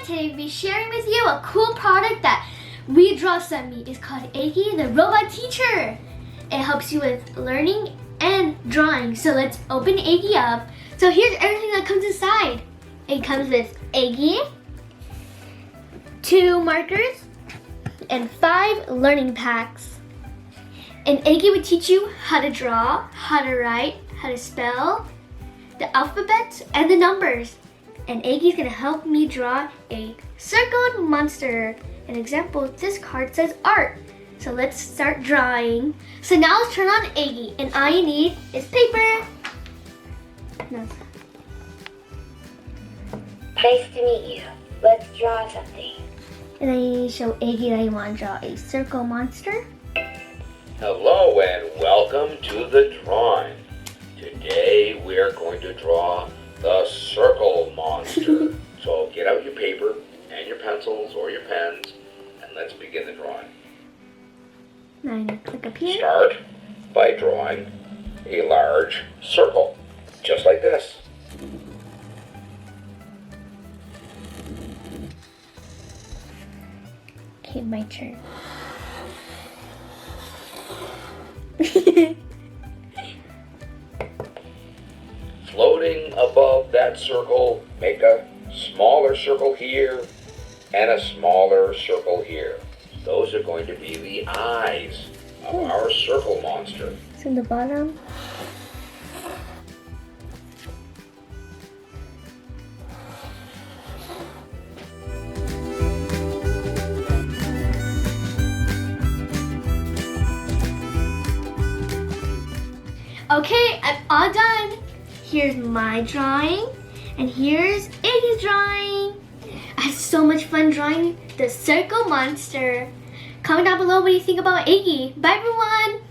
Today we'll be sharing with you a cool product that WEDRAW sent me. It's called Eggy, the robot teacher. It helps you with learning and drawing. So let's open Eggy up. So here's everything that comes inside. It comes with Eggy, 2 markers, and 5 learning packs. And Eggy would teach you how to draw, how to write, how to spell, the alphabet, and the numbers. And Eggy's gonna help me draw a circled monster. An example, this card says art. So let's start drawing. So now let's turn on Eggy, and all you need is paper. No. Nice to meet you. Let's draw something. And then you show Eggy that you want to draw a circle monster. Hello and welcome to the drawing. Today we are going to draw the circle monster. So get out your paper and your pencils or your pens and let's begin the drawing. Now I'm gonna click up here. Start by drawing a large circle, just like this. Okay, my turn. Floating above that circle, make a smaller circle here and a smaller circle here. Those are going to be the eyes of our circle monster. It's in the bottom. Okay, I'm all done. Here's my drawing, and here's Eggy's drawing. I had so much fun drawing the circle monster. Comment down below what you think about Eggy. Bye everyone!